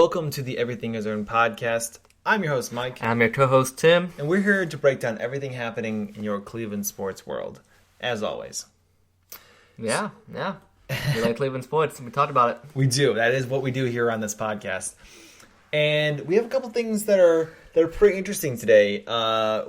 Welcome to the Everything Is Earned podcast. I'm your host, Mike. I'm your co-host, Tim. And we're here to break down everything happening in your Cleveland sports world, as always. Yeah. We like Cleveland sports. We talked about it. We do. That is what we do here on this podcast. And we have a couple things that are pretty interesting today.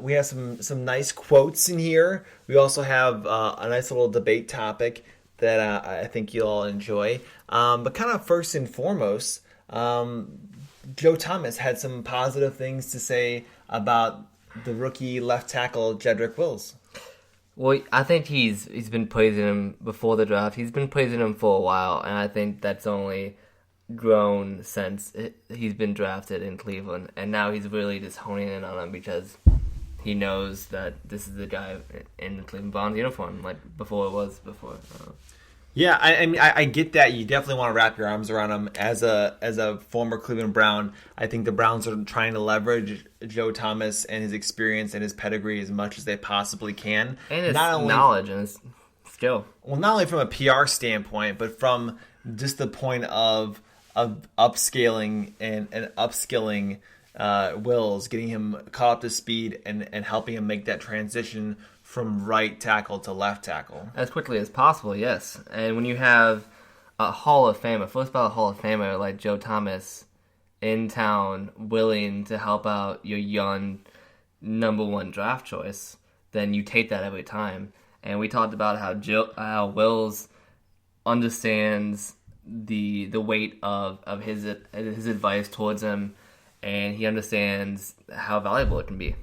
We have some nice quotes in here. We also have a nice little debate topic that I think you'll all enjoy. But kind of first and foremost, Joe Thomas had some positive things to say about the rookie left tackle Jedrick Wills. Well, I think he's been praising him before the draft. He's been praising him for a while, and I think that's only grown since he's been drafted in Cleveland. And now he's really just honing in on him because he knows that this is the guy in the Cleveland Browns uniform, like before it was before. Yeah, I mean, I get that. You definitely want to wrap your arms around him. As a former Cleveland Brown, I think the Browns are trying to leverage Joe Thomas and his experience and his pedigree as much as they possibly can. And his knowledge and his skill. Well, not only from a PR standpoint, but from just the point of upscaling and upskilling Wills, getting him caught up to speed and helping him make that transition from right tackle to left tackle. As quickly as possible, yes. And when you have a Hall of Famer, first ballot Hall of Famer like Joe Thomas in town willing to help out your young number one draft choice, then you take that every time. And we talked about how Wills understands the weight of his advice towards him, and he understands how valuable it can be.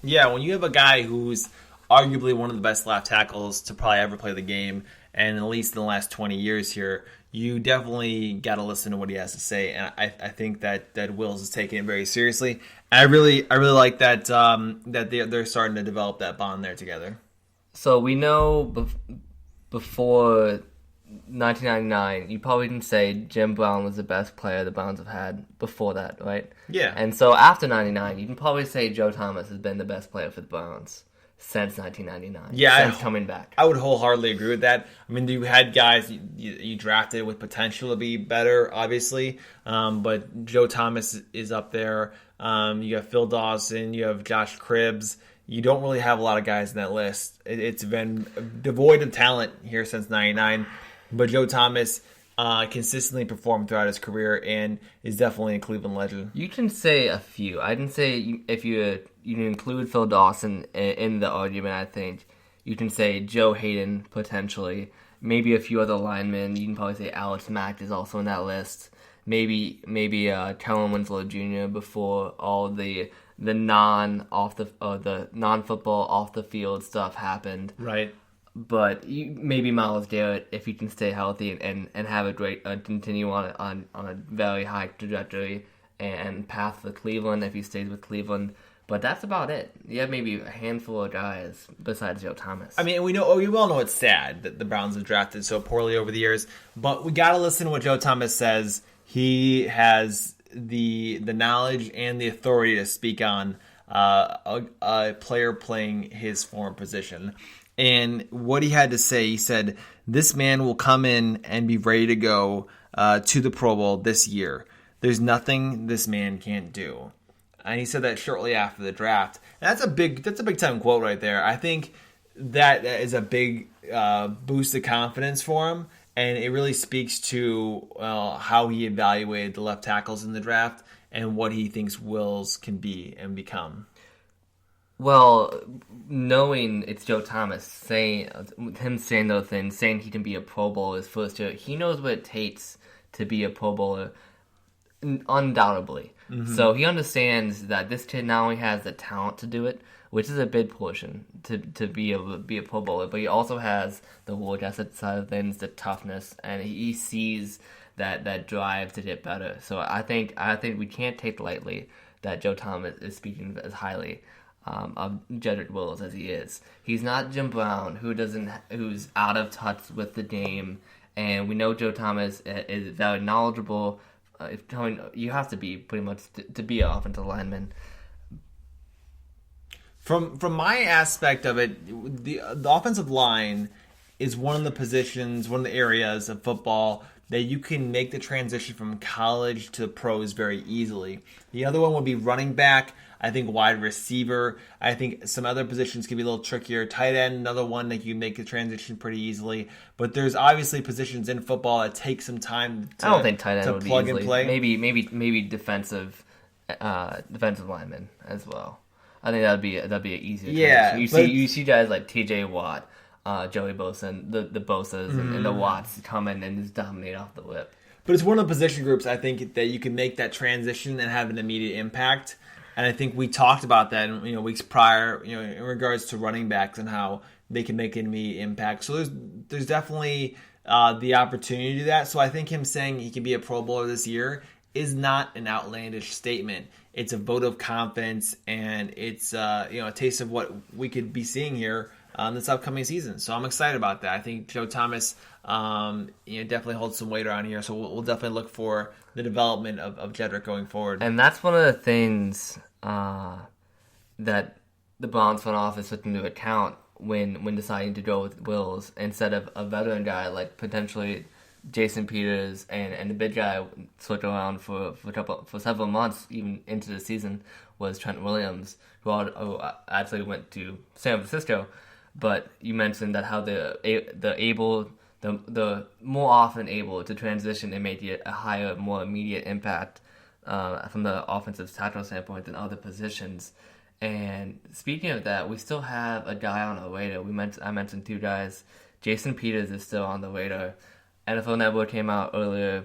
Yeah, when you have a guy who's arguably one of the best left tackles to probably ever play the game, and at least in the last 20 years here, you definitely got to listen to what he has to say. And I think that Wills is taking it very seriously. And I really like that that they're starting to develop that bond there together. So we know before 1999, you probably can say Jim Brown was the best player the Browns have had before that, right? Yeah. And so after 99, you can probably say Joe Thomas has been the best player for the Browns since 1999. Yeah, since coming back. I would wholeheartedly agree with that. I mean, you had guys you drafted with potential to be better, obviously, but Joe Thomas is up there. You have Phil Dawson, you have Josh Cribbs. You don't really have a lot of guys in that list. It's been devoid of talent here since 99, but Joe Thomas consistently performed throughout his career and is definitely a Cleveland legend. You can say a few. I can say if you can include Phil Dawson in the argument, I think you can say Joe Hayden potentially. Maybe a few other linemen. You can probably say Alex Mack is also in that list. Maybe Kellen Winslow Jr. before all the non-football off the field stuff happened. Right. But maybe Myles Garrett, if he can stay healthy and have a great continue on a very high trajectory and path for Cleveland if he stays with Cleveland. But that's about it. You have maybe a handful of guys besides Joe Thomas. I mean, we all know it's sad that the Browns have drafted so poorly over the years, but we got to listen to what Joe Thomas says. He has the knowledge and the authority to speak on a player playing his former position. And what he had to say, he said, "This man will come in and be ready to go to the Pro Bowl this year. There's nothing this man can't do." And he said that shortly after the draft. And that's a big time quote right there. I think that is a big boost of confidence for him, and it really speaks to how he evaluated the left tackles in the draft and what he thinks Wills can be and become. Well, knowing it's Joe Thomas, saying those things, saying he can be a Pro Bowler his first year, he knows what it takes to be a Pro Bowler, undoubtedly. Mm-hmm. So he understands that this kid not only has the talent to do it, which is a big portion to be able to be a Pro Bowler, but he also has the work ethic side of things, the toughness, and he sees that drive to get better. So I think we can't take lightly that Joe Thomas is speaking as highly of Jedrick Wills as he is. He's not Jim Brown, who's out of touch with the game, and we know Joe Thomas is very knowledgeable. You have to be pretty much to be an offensive lineman. From my aspect of it, the offensive line is one of the positions, one of the areas of football that you can make the transition from college to pros very easily. The other one would be running back. I think wide receiver. I think some other positions can be a little trickier. Tight end, another one that you make the transition pretty easily. But there's obviously positions in football that take some time to, I don't think tight end would plug be easily. and play. Maybe defensive lineman as well. I think that'd be an easier transition. You see guys like T.J. Watt, Joey Bosa, and the Bosas and the Watts come in and just dominate off the whip. But it's one of the position groups I think that you can make that transition and have an immediate impact. And I think we talked about that in weeks prior, in regards to running backs and how they can make an immediate impact. So there's definitely the opportunity to do that. So I think him saying he can be a Pro Bowler this year is not an outlandish statement. It's a vote of confidence, and it's a taste of what we could be seeing here this upcoming season. So I'm excited about that. I think Joe Thomas definitely holds some weight around here. So we'll definitely look for the development of Jedrick going forward. And that's one of the things that the Browns front office took into account when deciding to go with Wills instead of a veteran guy like potentially Jason Peters and the big guy stuck around for several months, even into the season, was Trent Williams, who actually went to San Francisco. But you mentioned that how the more often able to transition and make a higher, more immediate impact from the offensive tackle standpoint than other positions. And speaking of that, we still have a guy on the radar. I mentioned two guys. Jason Peters is still on the radar. NFL Network came out earlier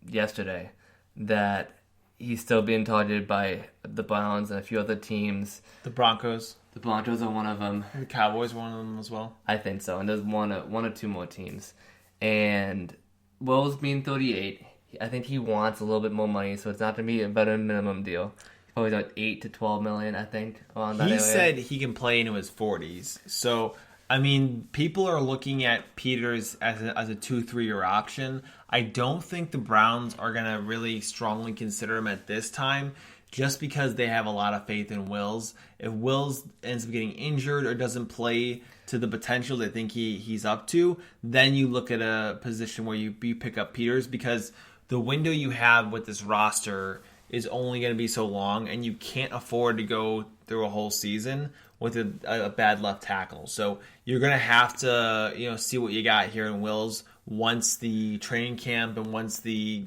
yesterday that he's still being targeted by the Browns and a few other teams. The Broncos. The Broncos are one of them. The Cowboys are one of them as well. I think so. And there's one or two more teams. And Wills being 38, I think he wants a little bit more money, so it's not going to be a better minimum deal. Probably like $8 to $12 million, I think. He said he can play into his 40s. So, I mean, people are looking at Peters as a 2-3 year option. I don't think the Browns are going to really strongly consider him at this time, just because they have a lot of faith in Wills. If Wills ends up getting injured or doesn't play to the potential they think he's up to, then you look at a position where you pick up Peters, because the window you have with this roster is only going to be so long, and you can't afford to go through a whole season with a bad left tackle. So you're going to have to see what you got here in Wills once the training camp and once the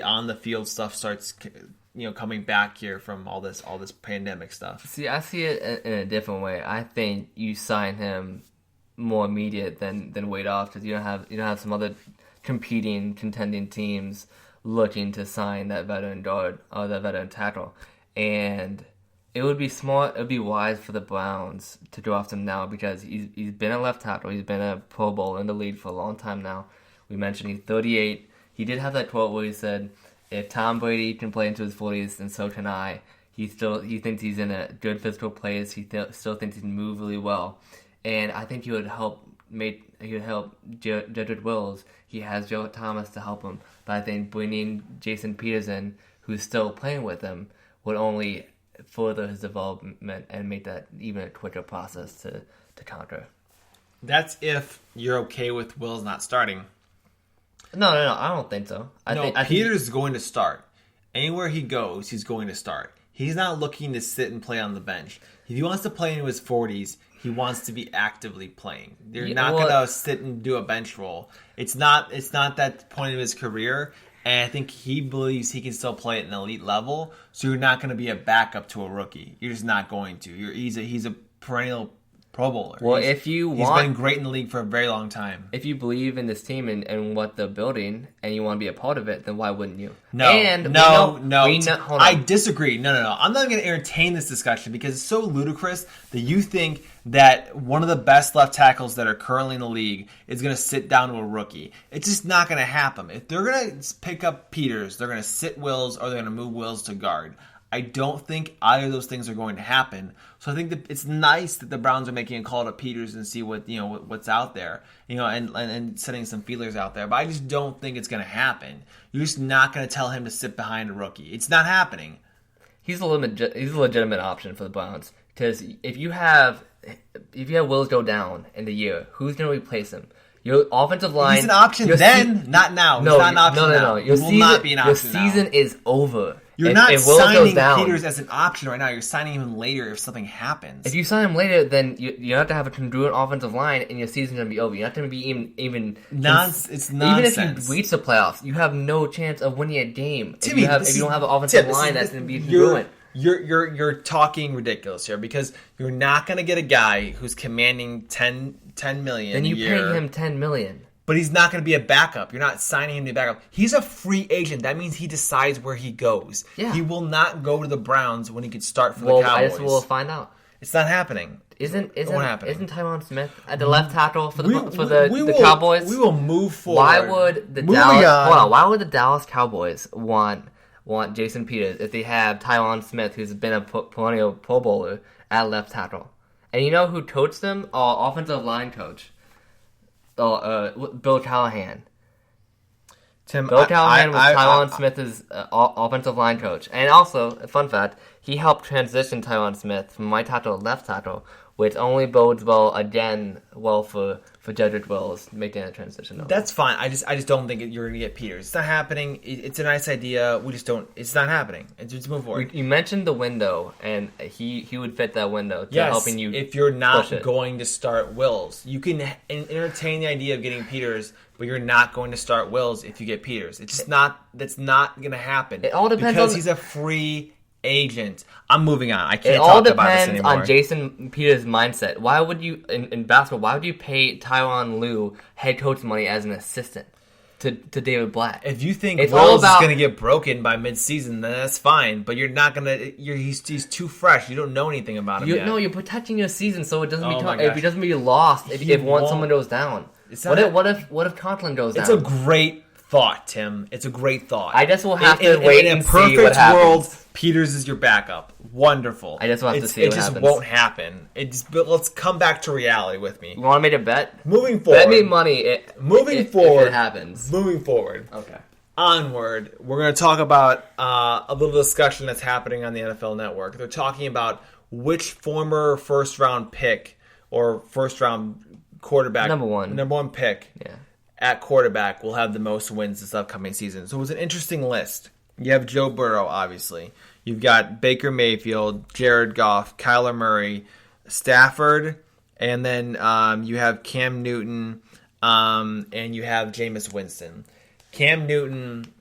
on the field stuff starts coming back here from all this pandemic stuff. See, I see it in a different way. I think you sign him more immediate than wait off, because you don't have some other contending teams looking to sign that veteran guard or that veteran tackle. And it would be smart, it would be wise for the Browns to draft him now, because he's been a left tackle, he's been a Pro Bowl in the league for a long time now. We mentioned he's 38. He did have that quote where he said, if Tom Brady can play into his 40s, then so can I. He thinks he's in a good physical place. He still thinks he can move really well. And I think he would help Jedrick Wills. He has Joe Thomas to help him. But I think bringing Jason Peters in, who's still playing with him, would only further his development and make that even a quicker process to conquer. That's if you're okay with Wills not starting. No, I don't think so. I think Peters is going to start. Anywhere he goes, he's going to start. He's not looking to sit and play on the bench. If he wants to play into his 40s, he wants to be actively playing. You're not going to sit and do a bench role. It's not that point of his career, and I think he believes he can still play at an elite level, so you're not going to be a backup to a rookie. You're just not going to. He's a perennial Pro Bowler. Well, he's been great in the league for a very long time. If you believe in this team and what they're building, and you want to be a part of it, then why wouldn't you? No. I disagree. No. I'm not going to entertain this discussion, because it's so ludicrous that you think that one of the best left tackles that are currently in the league is going to sit down to a rookie. It's just not going to happen. If they're going to pick up Peters, they're going to sit Wills, or they're going to move Wills to guard. I don't think either of those things are going to happen. So I think that it's nice that the Browns are making a call to Peters and see what's out there, and setting some feelers out there. But I just don't think it's going to happen. You're just not going to tell him to sit behind a rookie. It's not happening. He's a legitimate option for the Browns, because if you have Wills go down in the year, who's going to replace him? Your offensive line. He's an option then, not now. No, he's not an option now. Your he will not be an option Your season is over. You're not signing Peters as an option right now. You're signing him later if something happens. If you sign him later, then you have to have a congruent offensive line, and your season's going to be over. You're not going to be even it's nonsense. Even if you reach the playoffs, you have no chance of winning a game. Timmy, if you don't have an offensive line that's going to be congruent. You're talking ridiculous here because you're not going to get a guy who's commanding $10 million then you a year. pay him $10 million. But he's not going to be a backup. You're not signing him to be a backup. He's a free agent. That means he decides where he goes. Yeah. He will not go to the Browns when he could start for the Cowboys. I guess we'll find out. It's not happening. Isn't happening. Tyron Smith at the left tackle for the Cowboys? We will move forward. Why would the Dallas Cowboys want Jason Peters if they have Tyron Smith, who's been a perennial Pro Bowler, at left tackle? And you know who coached them? Offensive line coach. Bill Callahan. Bill Callahan was Tyron Smith's offensive line coach. And also, a fun fact, he helped transition Tyron Smith from right tackle to left tackle, which only bodes well for Jedrick Wills making that transition. That's fine. I just don't think you're going to get Peters. It's not happening. It's a nice idea. We just don't. It's not happening. Just move forward. You mentioned the window, and he would fit that window to helping you. If you're not going to start Wills, you can entertain the idea of getting Peters, but you're not going to start Wills if you get Peters. It's just not. That's not going to happen. It all depends because he's a free agent. I'm moving on. I can't talk about this anymore. It all depends on Jason Peters' mindset. Why would you, in basketball, why would you pay Tyronn Lue head coach money as an assistant to David Blatt? If you think Wills is going to get broken by midseason, then that's fine. But you're not going to. He's too fresh. You don't know anything about him yet. No, you're protecting your season so it doesn't if he doesn't be lost if someone goes down. What if Conklin goes down? It's a great thought, Tim. It's a great thought. I guess we'll have to wait and see what happens. In a perfect world, Peters is your backup. Wonderful. I just want to see what happens. It just won't happen. But let's come back to reality with me. You want to make a bet? Moving forward. Bet me money if it happens. Moving forward. Okay. Onward. We're going to talk about a little discussion that's happening on the NFL Network. They're talking about which former first-round pick or first-round quarterback. Number one pick. Yeah. At quarterback will have the most wins this upcoming season. So it was an interesting list. You have Joe Burrow, obviously. You've got Baker Mayfield, Jared Goff, Kyler Murray, Stafford, and then you have Cam Newton, and you have Jameis Winston. Cam Newton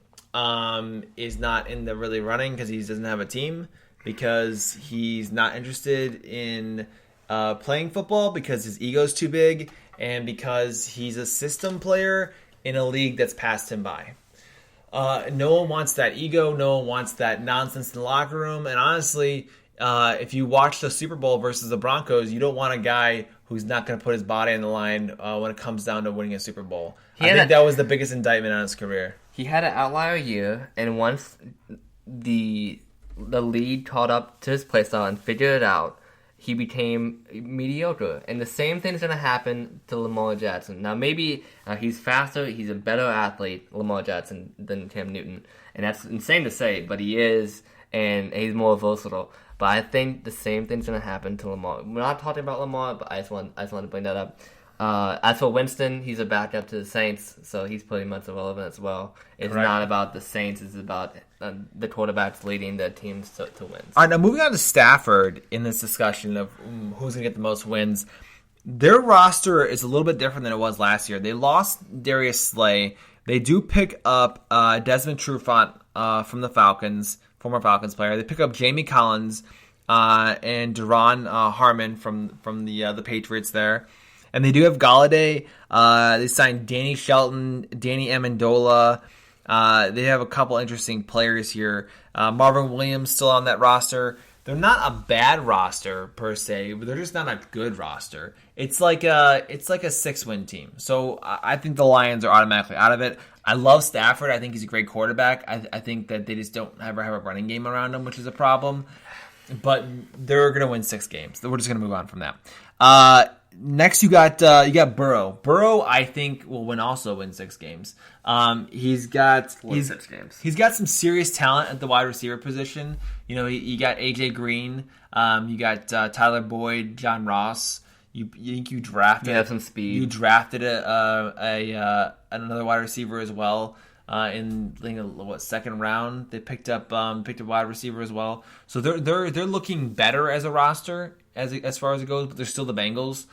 is not in the really running because he doesn't have a team, because he's not interested in playing football because his ego's too big, and because he's a system player in a league that's passed him by. No one wants that ego. No one wants that nonsense in the locker room. And honestly, if you watch the Super Bowl versus the Broncos, you don't want a guy who's not going to put his body on the line when it comes down to winning a Super Bowl. I think that was the biggest indictment on his career. He had an outlier year, and once the league caught up to his play style and figured it out, he became mediocre. And the same thing's going to happen to Lamar Jackson. Now, maybe he's faster, he's a better athlete, Lamar Jackson, than Cam Newton. And that's insane to say, but he is, and he's more versatile. But I think the same thing's going to happen to Lamar. We're not talking about Lamar, but I just want to bring that up. As for Winston, he's a backup to the Saints, so he's pretty much irrelevant as well. It's not about the Saints, it's about the quarterbacks leading their teams to wins. All right, now moving on to Stafford in this discussion of who's going to get the most wins. Their roster is a little bit different than it was last year. They lost Darius Slay. They do pick up Desmond Trufant from the Falcons, former Falcons player. They pick up Jamie Collins and Duron Harmon from the Patriots there. And they do have Galladay. They signed Danny Shelton, Danny Amendola. They have a couple interesting players here. Marvin Williams still on that roster. They're not a bad roster per se, but they're just not a good roster. It's like a 6-win team. So I think the Lions are automatically out of it. I love Stafford. I think he's a great quarterback. I think that they just don't ever have a running game around him, which is a problem. But they're going to win 6 games. We're just going to move on from that. Next, you got Burrow. Burrow, I think, will win 6 games. He's got 6 games. He's got some serious talent at the wide receiver position. You know, you got AJ Green. You got Tyler Boyd, John Ross. You drafted. You have some speed. You drafted another wide receiver as well. In second round, they picked up a wide receiver as well. So they're looking better as a roster as far as it goes, but they're still the Bengals.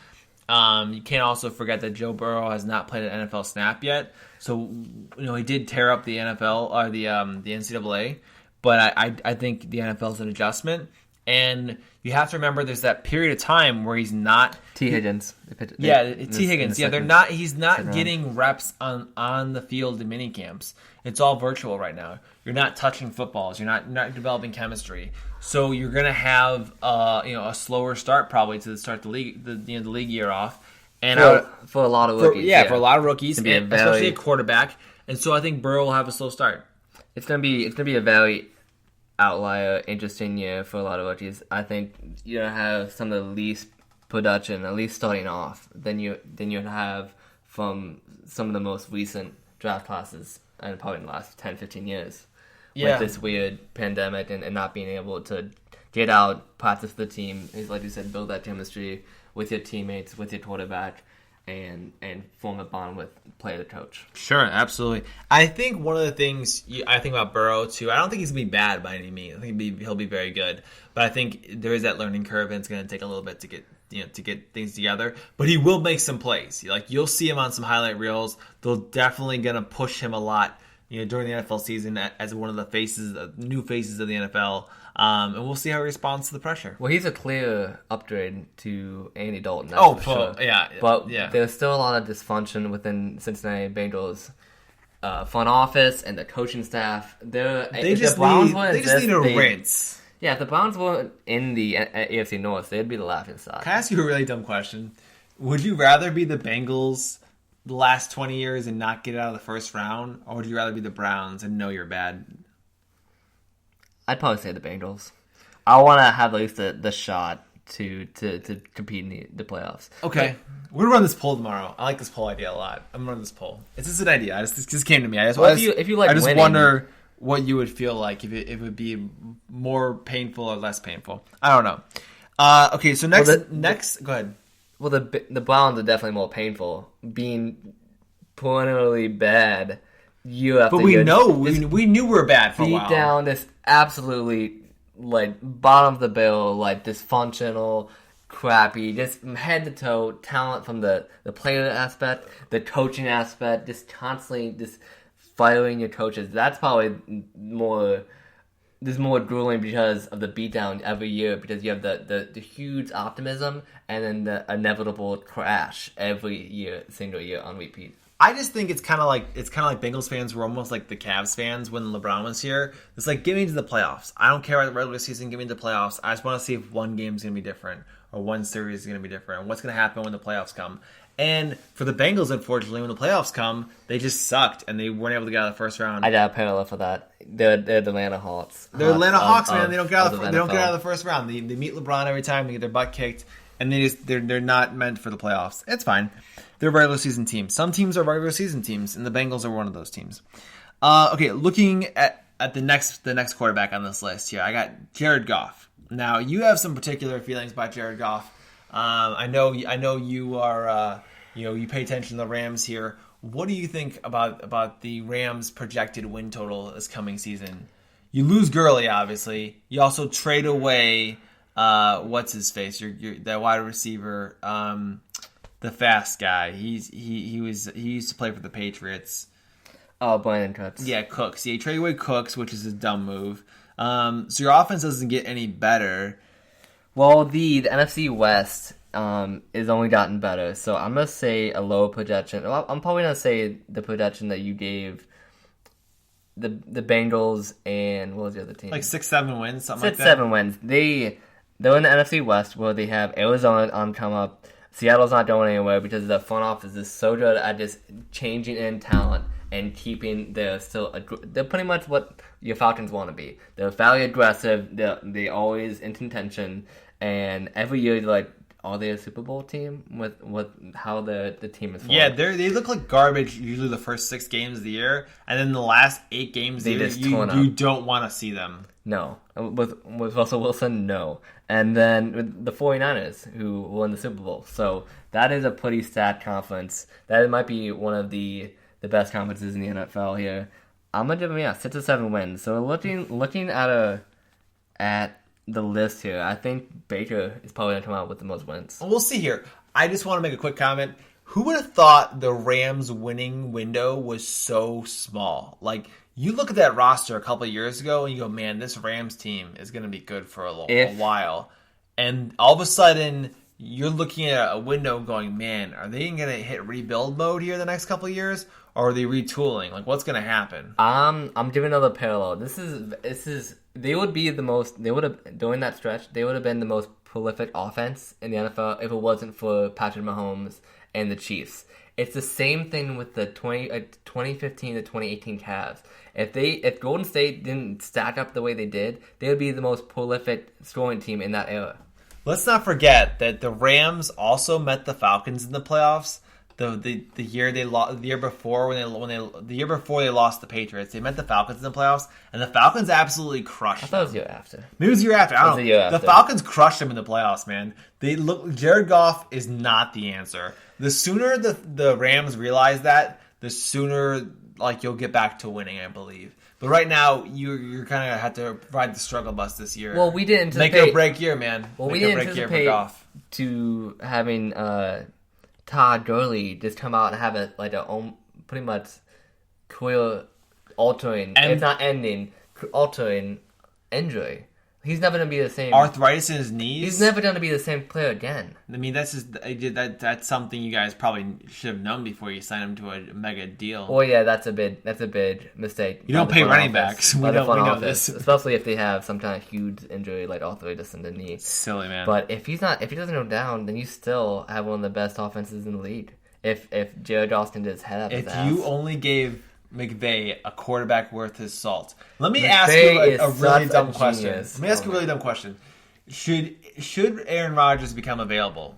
You can't also forget that Joe Burrow has not played an NFL snap yet. So he did tear up the NFL or the NCAA, but I think the NFL is an adjustment. And you have to remember, there's that period of time where he's not T. Higgins. T. Higgins. Yeah, he's not getting reps on the field in mini camps. It's all virtual right now. You're not touching footballs. You're not developing chemistry. So you're gonna have a slower start probably to start the league the league year off. And for a lot of rookies, for a lot of rookies, especially a quarterback. And so I think Burrow will have a slow start. It's gonna be a very outlier, interesting year for a lot of rookies. I think you're gonna have some of the least production, at least starting off, than you have from some of the most recent draft classes, and probably in the last 10, 15 years. Yeah. With this weird pandemic and not being able to get out, practice the team, is like you said, build that chemistry with your teammates, with your quarterback, and form a bond with player to coach. Sure, absolutely. I think one of the things I think about Burrow too, I don't think he's gonna be bad by any means. I think he'll be very good, but I think there is that learning curve, and it's gonna take a little bit to get things together. But he will make some plays. Like, you'll see him on some highlight reels. They're definitely gonna push him a lot, during the NFL season as one of the new faces of the NFL. And we'll see how he responds to the pressure. Well, he's a clear upgrade to Andy Dalton. Sure. Yeah. But there's still a lot of dysfunction within Cincinnati Bengals front office and the coaching staff. They just need a rinse. Yeah, if the Browns weren't in the AFC North, they'd be the laughing stock. Can I ask you a really dumb question? Would you rather be the Bengals the last 20 years and not get out of the first round, or would you rather be the Browns and know you're bad? I'd probably say the Bengals. I want to have at least the shot to compete in the playoffs. Okay. We're going to run this poll tomorrow. I like this poll idea a lot. I'm going to run this poll. It's just an idea. This just came to me. I just wonder what you would feel like if it would be more painful or less painful. I don't know. Okay, so next, go ahead. Well, the Browns are definitely more painful. Being perennially bad, you have to. But we knew we were bad for a while. Beat down this absolutely bottom of the barrel, dysfunctional, crappy, just head to toe talent from the player aspect, the coaching aspect, just constantly just firing your coaches. That's probably more grueling because of the beatdown every year, because you have the huge optimism and then the inevitable crash every single year on repeat. I just think it's kind of like Bengals fans were almost like the Cavs fans when LeBron was here. It's like, give me to the playoffs. I don't care about the regular season. Give me to the playoffs. I just want to see if one game's going to be different or one series is going to be different. What's going to happen when the playoffs come? And for the Bengals, unfortunately, when the playoffs come, they just sucked and they weren't able to get out of the first round. I got a parallel for that. They're the Atlanta Hawks. They're Atlanta Hawks, man. They don't get out of the first round. They meet LeBron every time. They get their butt kicked, and they're not meant for the playoffs. It's fine. They're regular season teams. Some teams are regular season teams, and the Bengals are one of those teams. Okay, looking at the next quarterback on this list here, I got Jared Goff. Now, you have some particular feelings about Jared Goff. I know you are. You pay attention to the Rams here. What do you think about the Rams' projected win total this coming season? You lose Gurley, obviously. You also trade away what's his face? That wide receiver, the fast guy. He used to play for the Patriots. Oh, Brandon Cooks. Yeah, Cooks. Yeah, you trade away Cooks, which is a dumb move. So your offense doesn't get any better. Well, the NFC West is only gotten better, so I'm going to say a low projection. Well, I'm probably going to say the projection that you gave the Bengals and what was the other team? Like 6-7 wins, something like that? 6-7 wins. They're in the NFC West where they have Arizona on come up. Seattle's not going anywhere because the front office is so good at just changing in talent and keeping they're pretty much what your Falcons want to be. They're very aggressive. They're always in contention, and every year are they a Super Bowl team with how the team is formed? Yeah, they look like garbage usually the first 6 games of the year, and then the last 8 games of the year, you don't want to see them. No. With Russell Wilson, no. And then with the 49ers, who won the Super Bowl. So that is a pretty stacked conference. That might be one of the best conferences in the NFL here. I'm gonna give him 6 or 7 wins. So looking at the list here, I think Baker is probably gonna come out with the most wins. We'll see here. I just want to make a quick comment. Who would have thought the Rams winning window was so small? Like, you look at that roster a couple of years ago and you go, man, this Rams team is going to be good for a while. And all of a sudden, you're looking at a window going, man, are they going to hit rebuild mode here the next couple of years? Or are they retooling? Like, what's going to happen? I'm giving another parallel. This is they would be the most, they would have, during that stretch, they would have been the most prolific offense in the NFL if it wasn't for Patrick Mahomes and the Chiefs. It's the same thing with the 2015 to 2018 Cavs. If Golden State didn't stack up the way they did, they would be the most prolific scoring team in that era. Let's not forget that the Rams also met the Falcons in the playoffs. The year they lost, the year before they lost the Patriots, they met the Falcons in the playoffs, and the Falcons absolutely crushed them. I thought it was the year after. Maybe it was the year after. I don't know. The Falcons crushed them in the playoffs, man. Jared Goff is not the answer. The sooner the Rams realize that, the sooner you'll get back to winning, I believe. But right now, you're kind of have to ride the struggle bus this year. Well, we didn't make it or break year, man. Well, we didn't anticipate to having Todd Gurley just come out and have a pretty much career altering, if not ending, altering injury. He's never going to be the same. Arthritis in his knees? He's never going to be the same player again. I mean, that's something you guys probably should have known before you signed him to a mega deal. Well, yeah, that's a big mistake. You don't pay running backs. We know this. Especially if they have some kind of huge injury like arthritis in the knee. Silly, man. But if he doesn't go down, then you still have one of the best offenses in the league. If Jared Goff can just head up his ass. If you only gave McVay a quarterback worth his salt. Let me ask you a really dumb question. Should Aaron Rodgers become available?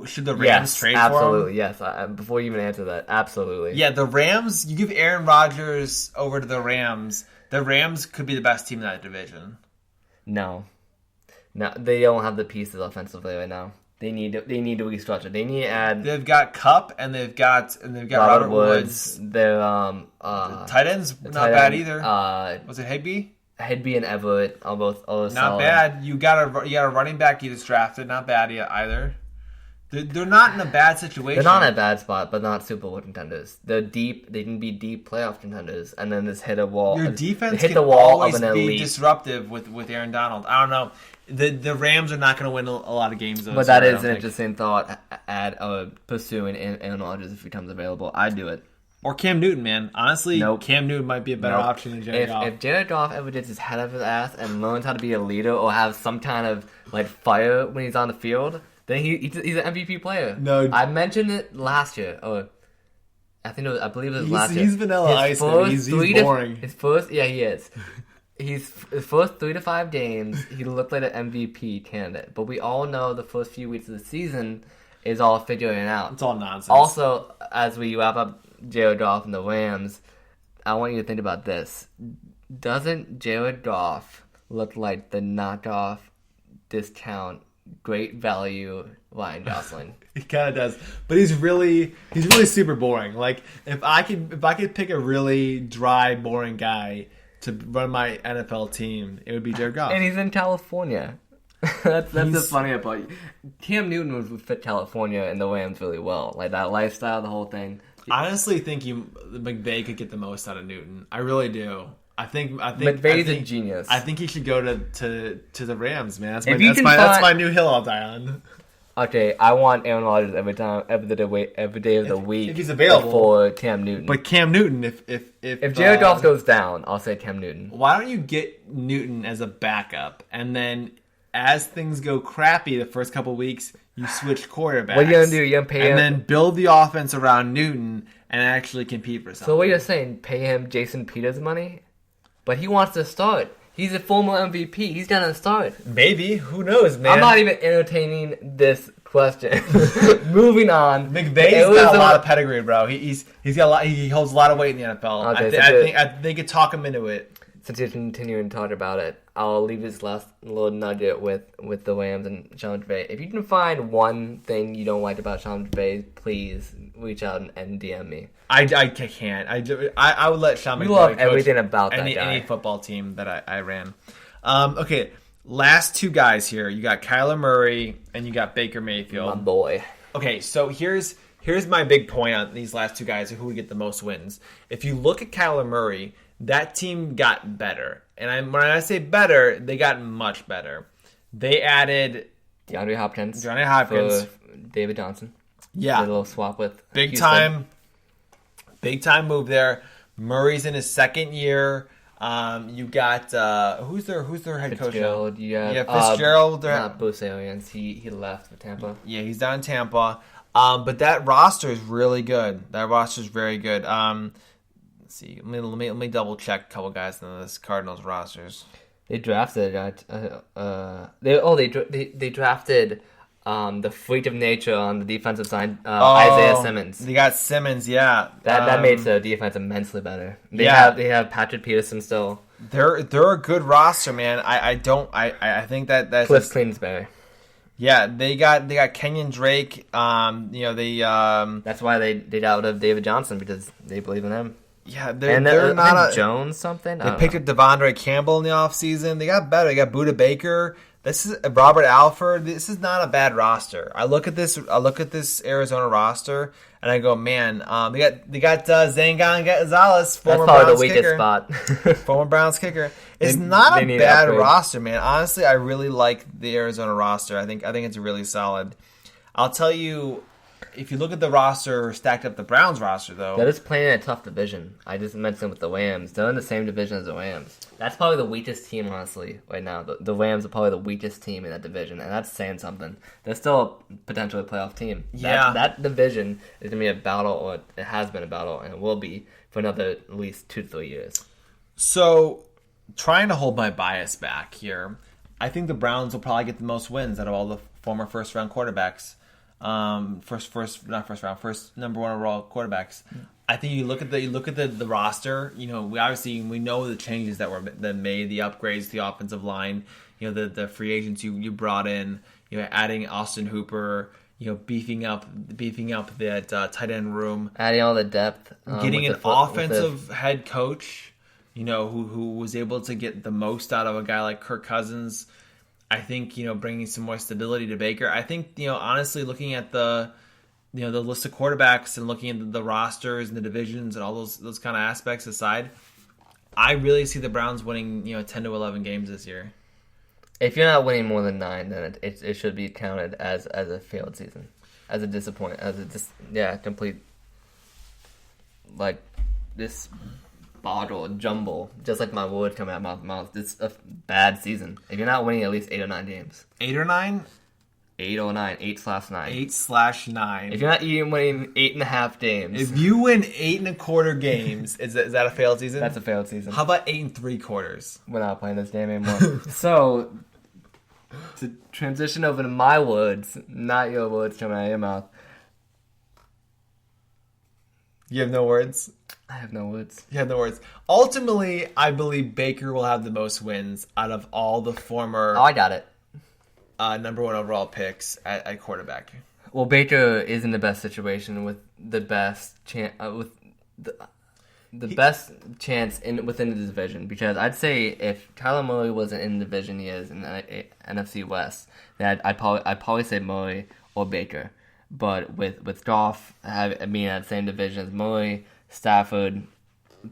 Should the Rams trade for him? Absolutely, yes. Before you even answer that, absolutely. Yeah, the Rams, you give Aaron Rodgers over to the Rams could be the best team in that division. No, they don't have the pieces offensively right now. They need to restructure. They need to add. They've got Kupp and they've got Robert Woods. Their the tight ends not bad either. Was it Higbee? Higbee and Everett are both not solid. Bad. You got a running back you just drafted. Not bad either. They're not in a bad situation. They're not in a bad spot, but not Super Bowl contenders. They're deep. They can be deep playoff contenders, and then just hit a wall. Your defense hit can the wall always of an elite. be disruptive with Aaron Donald. I don't know. The Rams are not going to win a lot of games, though. But that is an interesting thought. Pursuing Aaron Rodgers if he becomes available. I'd do it. Or Cam Newton, man. Honestly, Cam Newton might be a better option than Jared Goff. If Jared Goff ever gets his head up his ass and learns how to be a leader or have some kind of fire when he's on the field, then he's an MVP player. No, I mentioned it last year. I believe it was last year. He's vanilla ice. He's boring. He is. His first 3 to 5 games, he looked like an MVP candidate. But we all know the first few weeks of the season is all figuring out. It's all nonsense. Also, as we wrap up Jared Goff and the Rams, I want you to think about this. Doesn't Jared Goff look like the knockoff, discount, great value Ryan Gosling? He kind of does, but he's really super boring. Like if I could pick a really dry, boring guy to run my NFL team, it would be Jared Goff. And he's in California. that's the funny part. Cam Newton would fit California and the Rams really well. Like that lifestyle, the whole thing. I honestly think McVay could get the most out of Newton. I really do. I think McVay's a genius. I think he should go to the Rams, man. That's my new hill I'll die on. Okay, I want Aaron Rodgers every day of the week if he's available for Cam Newton. But Cam Newton, if Jared Goff goes down, I'll say Cam Newton. Why don't you get Newton as a backup, and then as things go crappy the first couple weeks, you switch quarterbacks. What are you gonna do? You're gonna pay him, and then build the offense around Newton and actually compete for something. So what you're saying? Pay him Jason Peters money, but he wants to start. He's a former MVP. He's gonna start. Maybe. Who knows, man? I'm not even entertaining this question. Moving on. McVay's got a lot of pedigree, bro. He's got a lot. He holds a lot of weight in the NFL. Okay, I think it talk him into it. since you're continuing to talk about it, I'll leave this last little nugget with the Rams and Sean McVay. If you can find one thing you don't like about Sean McVay, please reach out and DM me. I can't. I would let Sean McVay love coach everything about that guy. Any football team that I ran. Okay, last two guys here. You got Kyler Murray and you got Baker Mayfield. My boy. Okay, so here's my big point on these last two guys who would get the most wins. If you look at Kyler Murray, that team got better. And when I say better, they got much better. They added DeAndre Hopkins for David Johnson. Yeah. A little swap with Big Houston. time move there. Murray's in his second year. You got who's their head coach now? Fitzgerald. Not Bruce Arians. He left for Tampa. Yeah, he's down in Tampa. But that roster is really good. That roster is very good. Let's see. Let me double check a couple guys in this Cardinals rosters. They drafted. They drafted the freak of nature on the defensive side, Isaiah Simmons. They got Simmons, yeah. That made the defense immensely better. They have Patrick Peterson still. They're a good roster, man. I think that's Cliff Kingsbury. Yeah, they got Kenyon Drake. That's why they doubted David Johnson, because they believe in him. Yeah, they're not Jones something. They picked up Devondre Campbell in the offseason. They got better. They got Budda Baker. This is Robert Alford. This is not a bad roster. I look at this Arizona roster and I go, man, they got Zangan Gonzalez, former Browns kicker. Spot. Former Browns kicker. It's not a bad roster, man. Honestly, I really like the Arizona roster. I think it's really solid. I'll tell you, if you look at the roster stacked up the Browns roster, though, that is playing in a tough division. I just mentioned with the Rams. They're in the same division as the Rams. That's probably the weakest team, honestly, right now. The Rams are probably the weakest team in that division, and that's saying something. They're still potentially a playoff team. Yeah. That division is going to be a battle, or it has been a battle, and it will be for another at least 2 to 3 years. So, trying to hold my bias back here, I think the Browns will probably get the most wins out of all the former first-round quarterbacks. First number one overall quarterbacks. I think you look at the roster. You know, we know the changes that made, the upgrades, the offensive line. You know, the free agents you brought in. You know, adding Austin Hooper. You know, beefing up that tight end room. Adding all the depth. Getting an offensive head coach. You know, who was able to get the most out of a guy like Kirk Cousins. I think, you know, bringing some more stability to Baker. I think, you know, honestly, looking at the list of quarterbacks and looking at the rosters and the divisions and all those kind of aspects aside, I really see the Browns winning, you know, 10 to 11 games this year. If you're not winning more than 9, then it should be counted as a failed season, as a disappointment, complete, like, this bottle, jumble, just like my word coming out of my mouth. It's a bad season. If you're not winning at least 8 or 9 games. 8 or 9? 8 or 9. 8/9. 8/9. If you're not winning 8.5 games. If you win 8 1/4 games, is that a failed season? That's a failed season. How about 8 3/4? We're not playing this game anymore. So, to transition over to my words, not your words coming out of your mouth. You have no words? I have no words. You have no words. Ultimately, I believe Baker will have the most wins out of all the former... Oh, I got it. Number one overall picks at quarterback. Well, Baker is in the best situation with the best chance... best chance within the division, because I'd say if Kyler Murray wasn't in the division he is in the NFC West, then I'd probably say Murray or Baker. But with Goff being in the same division as Murray, Stafford,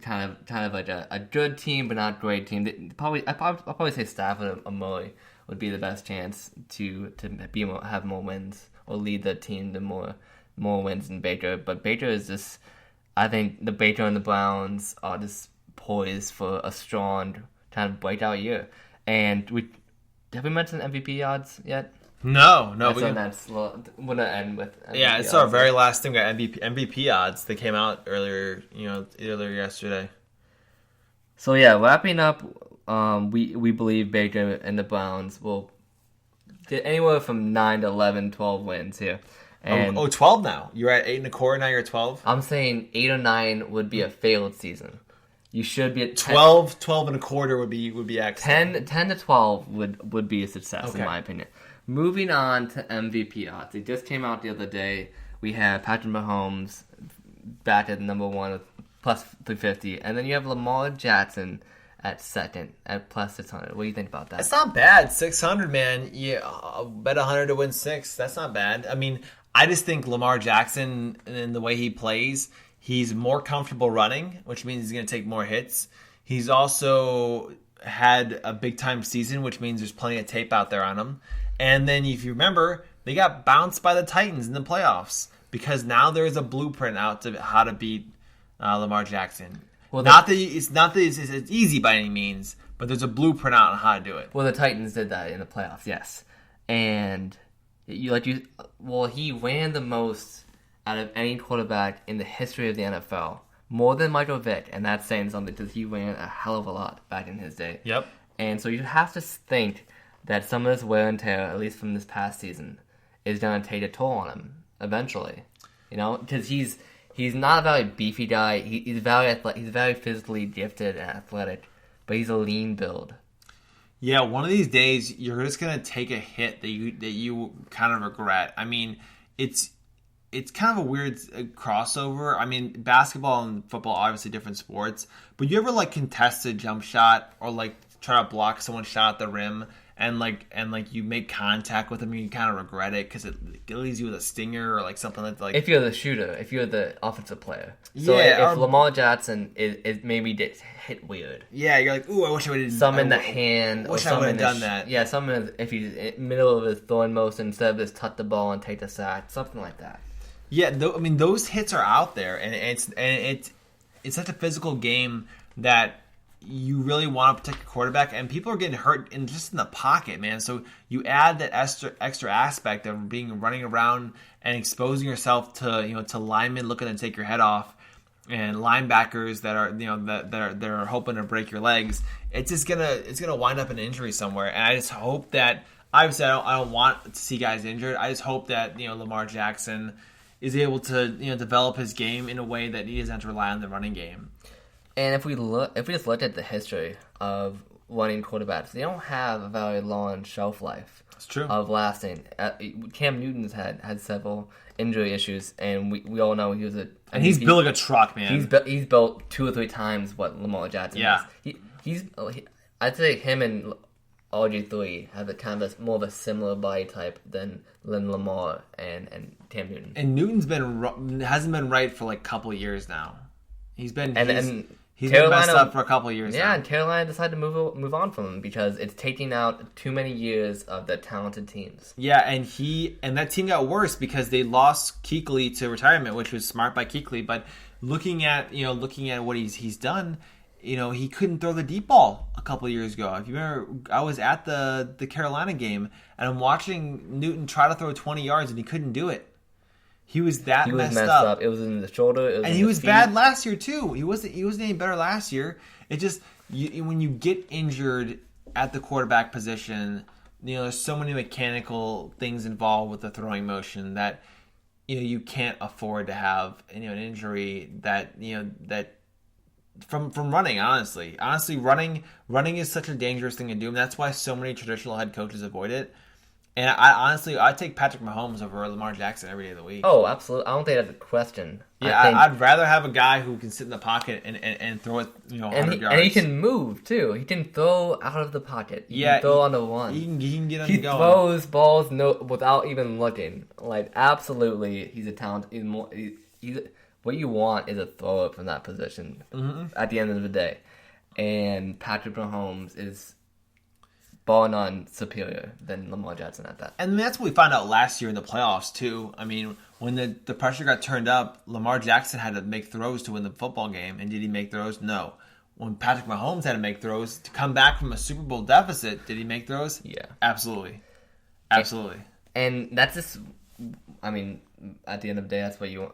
kind of like a good team but not great team. I'd probably say Stafford or Murray would be the best chance to have more wins or lead the team to more wins than Baker. But Baker is just, I think the Baker and the Browns are just poised for a strong kind of breakout year. And have we mentioned MVP odds yet? No. We're gonna end with MVP it's odds. our very last thing. We got MVP odds that came out earlier yesterday. So yeah, wrapping up, we believe Baker and the Browns will get anywhere from 9 to 11, 12 wins here. And 12 now. You're at 8 1/4. Now you're at 12. I'm saying 8 or 9 would be a failed season. You should be at 12 and a quarter would be excellent. 10 to 12 would be a success, Okay. in my opinion. Moving on to MVP odds. It just came out the other day. We have Patrick Mahomes back at number 1 with plus 350. And then you have Lamar Jackson at second at plus 600. What do you think about that? That's not bad. 600, man. Yeah, I'll bet 100 to win 6. That's not bad. I mean, I just think Lamar Jackson, in the way he plays, he's more comfortable running, which means he's going to take more hits. He's also had a big-time season, which means there's plenty of tape out there on him. And then, if you remember, they got bounced by the Titans in the playoffs because now there is a blueprint out to how to beat Lamar Jackson. Well, it's not that it's easy by any means, but there's a blueprint out on how to do it. Well, the Titans did that in the playoffs, yes. And he ran the most out of any quarterback in the history of the NFL, more than Michael Vick, and that's saying something because he ran a hell of a lot back in his day. Yep. And so you have to think that some of this wear and tear, at least from this past season, is going to take a toll on him eventually. You know, because he's not a very beefy guy. He's very athletic. He's very physically gifted and athletic, but he's a lean build. Yeah, one of these days you're just gonna take a hit that you kind of regret. I mean, it's kind of a weird crossover. I mean, basketball and football are obviously different sports, but you ever like contest a jump shot or like try to block someone's shot at the rim and you make contact with them and you kind of regret it because it leaves you with a stinger or like something that's like. If you're the shooter, if you're the offensive player, so yeah, if Lamar Jackson is maybe gets hit weird. Yeah, you're like, ooh, I wish I would have some in the hand. Wish I would have done that. Yeah, some if he's in the middle of his throwing motion instead of just tuck the ball and take the sack, something like that. Yeah, I mean those hits are out there, and it's such a physical game that you really want to protect your quarterback, and people are getting hurt just in the pocket, man. So you add that extra aspect of running around and exposing yourself to linemen looking to take your head off, and linebackers that are hoping to break your legs. It's gonna wind up in an injury somewhere, and I just hope that obviously I don't want to see guys injured. I just hope that Lamar Jackson is able to develop his game in a way that he doesn't have to rely on the running game. And if we just look at the history of running quarterbacks, they don't have a very long shelf life. It's true. Of lasting. Cam Newton's had several injury issues, and we all know he was he's built like a truck, man. He's built 2 or 3 times what Lamar Jackson is. I'd say him and RG3 have a kind of more of a similar body type than Lamar and Cam Newton. And Newton's hasn't been right for like a couple of years now. He's been been messed up for a couple of years now. Yeah, and Carolina decided to move on from him because it's taking out too many years of the talented teams. Yeah, and that team got worse because they lost Kuechly to retirement, which was smart by Kuechly. But looking at what he's done, he couldn't throw the deep ball a couple of years ago. If you remember, I was at the Carolina game and I'm watching Newton try to throw 20 yards and he couldn't do it. He was messed up. It was in the shoulder. And he was bad last year too. He wasn't any better last year. It just when you get injured at the quarterback position, there's so many mechanical things involved with the throwing motion that you can't afford to have an injury that from running. Honestly, running is such a dangerous thing to do, and that's why so many traditional head coaches avoid it. And I'd take Patrick Mahomes over Lamar Jackson every day of the week. Oh, absolutely. I don't think that's a question. Yeah, I'd rather have a guy who can sit in the pocket and throw it 100 yards. And he can move, too. He can throw out of the pocket. He can throw on the run. He can get on He the going. throws balls without even looking. Like, absolutely, he's a talent. What you want is a thrower from that position at the end of the day. And Patrick Mahomes is bar none superior than Lamar Jackson at that. And that's what we found out last year in the playoffs, too. I mean, when the pressure got turned up, Lamar Jackson had to make throws to win the football game. And did he make throws? No. When Patrick Mahomes had to make throws to come back from a Super Bowl deficit, did he make throws? Yeah. Absolutely. And that's just, I mean, at the end of the day, that's what you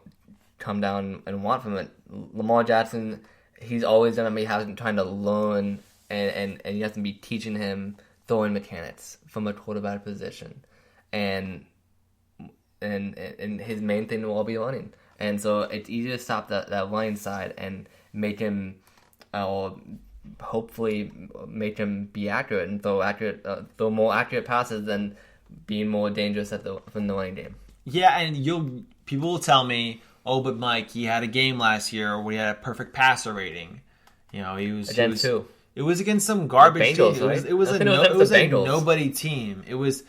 come down and want from it. Lamar Jackson, he's always going to be trying to learn, and you have to be teaching him throwing mechanics from a quarterback position, and his main thing will all be running. And so it's easy to stop that running side and make him or hopefully make him be accurate and throw more accurate passes than being more dangerous from the running game. Yeah, and people will tell me, oh, but Mike, he had a game last year where he had a perfect passer rating. He was Against who? It was against some garbage Bengals, team. right? It was a nobody team. It was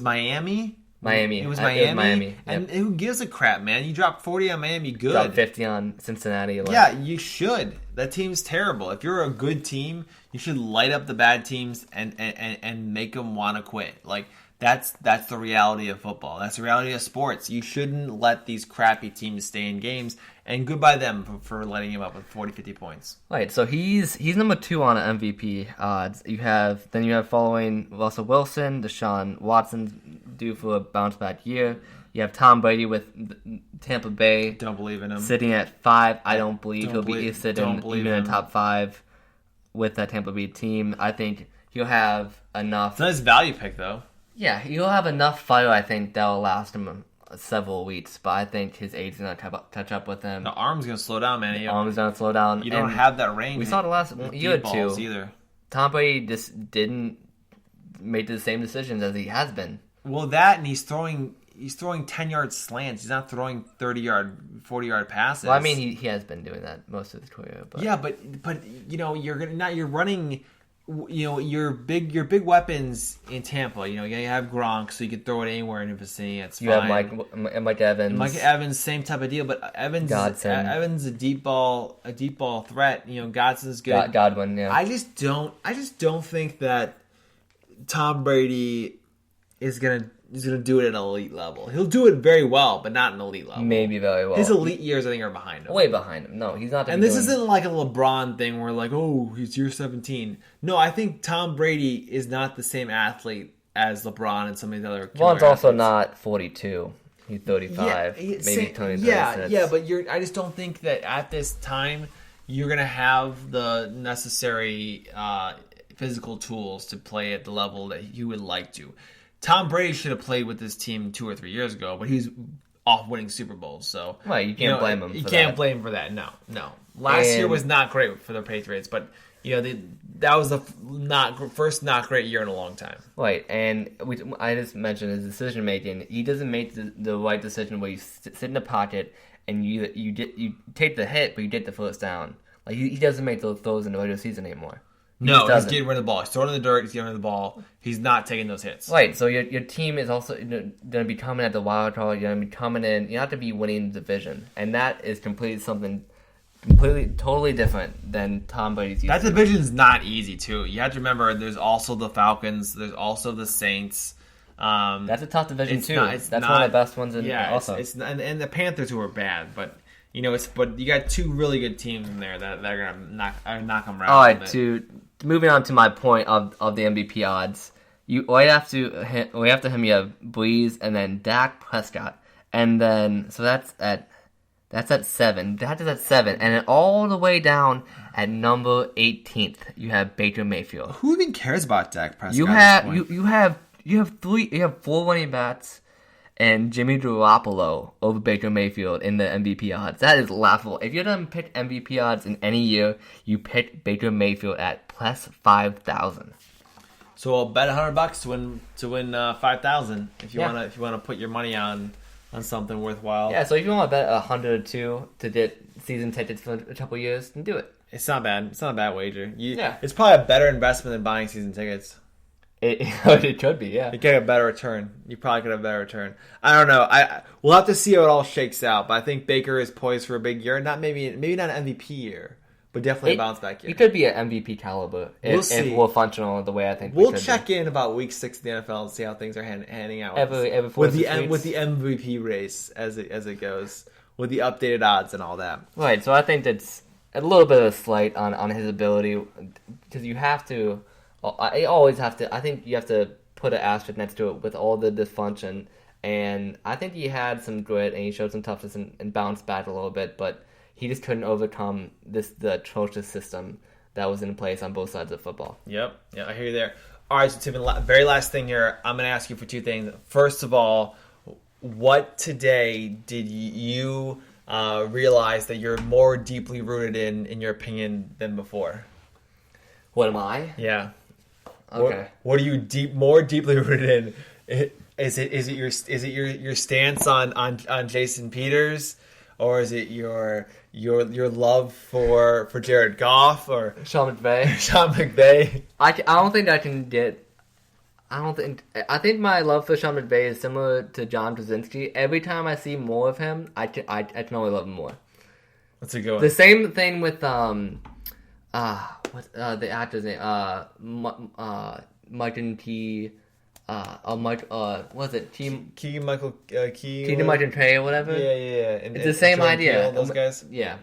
Miami. Miami. It was Miami. Yep. And who gives a crap, man? You dropped 40 on Miami, good. Dropped 50 on Cincinnati. Yeah, you should. That team's terrible. If you're a good team, you should light up the bad teams and make them want to quit. Like, that's the reality of football. That's the reality of sports. You shouldn't let these crappy teams stay in games. And goodbye them for letting him up with 40, 50 points. Right, so he's number 2 on MVP odds. You have following Russell Wilson, Deshaun Watson due for a bounce back year. You have Tom Brady with Tampa Bay. Don't believe in him. Sitting at 5. I don't believe he'll be sitting even in the top 5 with that Tampa Bay team. I think he'll have enough. It's a nice value pick, though. Yeah, he'll have enough fire, I think, that will last him several weeks, but I think his age's going to catch up with him. The arm's going to slow down, man. The arm's going to slow down. You don't have that range. We saw the last year or two. Either. Tom Brady just didn't make the same decisions as he has been. Well, that and he's throwing 10-yard slants. He's not throwing 30-yard, 40-yard passes. Well, I mean, he has been doing that most of his career. But. Yeah, but you're running. Your big weapons in Tampa. You have Gronk, so you can throw it anywhere in the vicinity. That's fine. You have Mike Evans. Mike Evans, same type of deal. But Evans a deep ball threat. Godson's good. Godwin, yeah. I just don't think that Tom Brady is gonna do it at an elite level. He'll do it very well, but not an elite level. Maybe very well. His elite years, I think, are behind him. Way behind him. No, he's not. And this isn't like a LeBron thing where like, oh, he's year 17. No, I think Tom Brady is not the same athlete as LeBron and some of these other. LeBron's also not 42. He's 35. Maybe 26. Yeah, but I just don't think that at this time you're gonna have the necessary physical tools to play at the level that you would like to. Tom Brady should have played with this team 2 or 3 years ago, but he's off winning Super Bowls. So you can't blame him. You can't blame him for that. No. Last year was not great for the Patriots, but that was the first not great year in a long time. Right, and I just mentioned his decision making. He doesn't make the right decision where you sit in the pocket and you take the hit, but you get the first down. Like he doesn't make those throws in the regular season anymore. No, he's getting rid of the ball. He's throwing in the dirt. He's getting rid of the ball. He's not taking those hits. Right. So your team is also going to be coming at the wild card. You're going to be coming in. You have to be winning the division, and that is totally different than Tom Brady's. That division's not easy too. You have to remember. There's also the Falcons. There's also the Saints. That's a tough division too. That's one of the best ones. And the Panthers who are bad, but. But you got 2 really good teams in there that are gonna knock them around. All right, moving on to my point of the MVP odds. After him you have Breeze and then Dak Prescott, and then that's at 7. That is at 7, and then all the way down at number 18th you have Baker Mayfield. Who even cares about Dak Prescott? You have 4 running backs. And Jimmy Garoppolo over Baker Mayfield in the MVP odds. That is laughable. If you're going to pick MVP odds in any year, you pick Baker Mayfield at plus 5,000. So I'll bet $100 to win 5,000 if you want to put your money on something worthwhile. Yeah. So if you want to bet 100 or 2 to get season tickets for a couple years, then do it. It's not bad. It's not a bad wager. It's probably a better investment than buying season tickets. It could be, yeah. You get a better return. You probably could have a better return. I don't know. We'll have to see how it all shakes out. But I think Baker is poised for a big year. Maybe not an MVP year, but definitely a bounce back year. He could be an MVP caliber. We'll see. If we're functional the way I think we'll check in about week 6 of the NFL and see how things are handing out with the MVP race as it goes with the updated odds and all that. Right. So I think that's a little bit of a slight on his ability because you have to. I think you have to put an asterisk next to it with all the dysfunction. And I think he had some grit and he showed some toughness and bounced back a little bit, but he just couldn't overcome the atrocious system that was in place on both sides of football. Yep, I hear you there. All right, so Tim, very last thing here. I'm going to ask you for 2 things. First of all, what today did you realize that you're more deeply rooted in your opinion than before? What am I? Yeah. Okay. What are you more deeply rooted in? Is it your stance on Jason Peters, or is it your love for Jared Goff or Sean McVay? Sean McVay? I don't think I can get. I think my love for Sean McVay is similar to John Krasinski. Every time I see more of him, I can only love him more. That's a good one. The same thing with the actor's name? Martin T. What was it? Keegan Martin Trey or whatever. Yeah. It's the same Jordan idea. Peele, those guys. Yeah.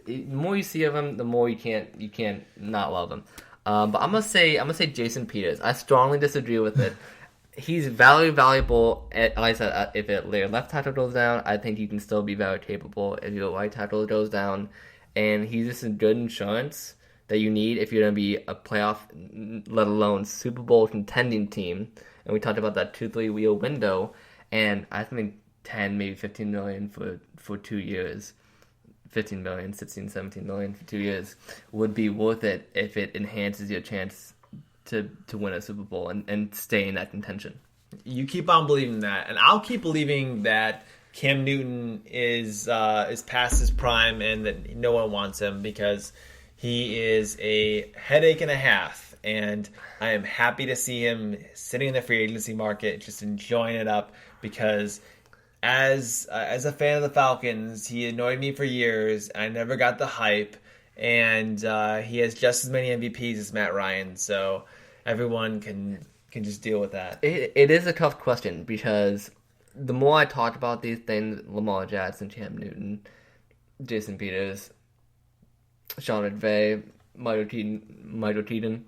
The more you see of him, the more you can't not love him. But I'm gonna say Jason Peters. I strongly disagree with it. He's very valuable. Like I said, if your left tackle goes down, I think he can still be very capable. If your right tackle goes down, and he's just a good insurance that you need if you're gonna be a playoff, let alone Super Bowl contending team. And we talked about that 2-3 year window, and I think 10, maybe 15 million for 2 years. 15 million, 16, 17 million for 2 years would be worth it if it enhances your chance to win a Super Bowl and stay in that contention. You keep on believing that, and I'll keep believing that Cam Newton is past his prime and that no one wants him because he is a headache and a half. And I am happy to see him sitting in the free agency market, just enjoying it up because as a fan of the Falcons, he annoyed me for years. I never got the hype, and he has just as many MVPs as Matt Ryan. So everyone can just deal with that. It is a tough question because the more I talk about these things, Lamar Jackson, Cam Newton, Jason Peters, Sean McVay, Michael Keaton,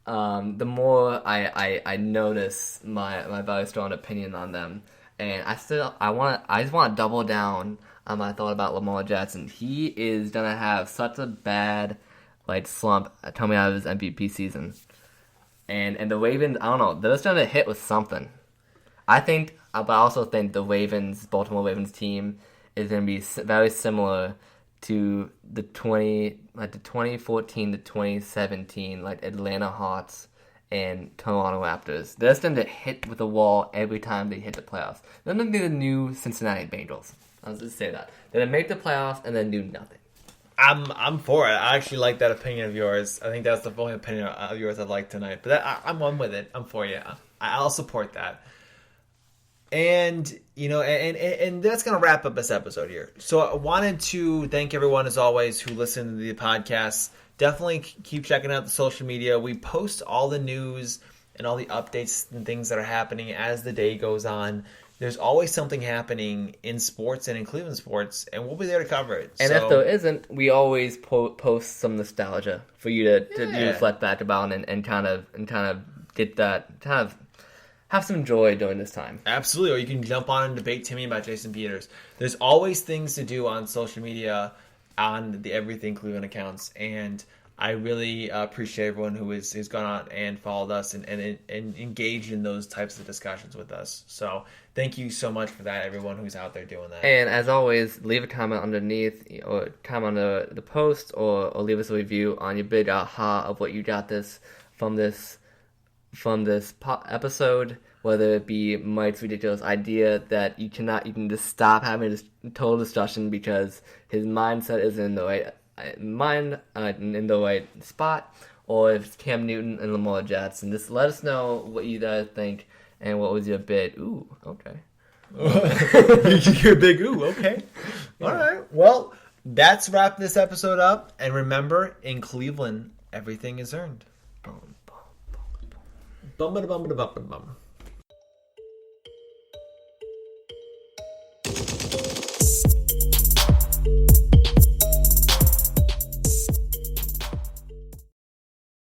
the more I notice my very strong opinion on them. And I just want to double down on my thought about Lamar Jackson. He is gonna have such a bad slump coming out of his MVP season, and the Ravens, I don't know, they're just gonna hit with something. But I also think the Baltimore Ravens team is gonna be very similar to the 2014 to 2017 Atlanta Hawks and Toronto Raptors. They're just going to hit with the wall every time they hit the playoffs. They're going to be the new Cincinnati Bengals. I'll just say that. They're going to make the playoffs and then do nothing. I'm for it. I actually like that opinion of yours. I think that's the only opinion of yours I like tonight. But I'm one with it. I'm for you. I'll support that. And, and that's going to wrap up this episode here. So I wanted to thank everyone, as always, who listen to the podcast. Definitely keep checking out the social media. We post all the news and all the updates and things that are happening as the day goes on. There's always something happening in sports and in Cleveland sports, and we'll be there to cover it. And if there isn't, we always post some nostalgia for you to reflect back about and kind of get that, have some joy during this time. Absolutely. Or you can jump on and debate Timmy about Jason Peters. There's always things to do on social media on the Everything Cleveland accounts, and I really appreciate everyone who has gone out and followed us and engaged in those types of discussions with us. So thank you so much for that, everyone who's out there doing that. And as always, leave a comment underneath, or comment on the post, or leave us a review on your big aha of what you got from this episode. Whether it be Mike's ridiculous idea that you can just stop having this total discussion because his mindset is in the right spot, or if it's Cam Newton and Lamar Jackson. Just let us know what you guys think and what was your big ooh. Okay, your big ooh. Okay, all right. Well, that's wrapped this episode up. And remember, in Cleveland, everything is earned. Bum, bum, bum, bum. Bum, bum, bum, bum, bum, bum.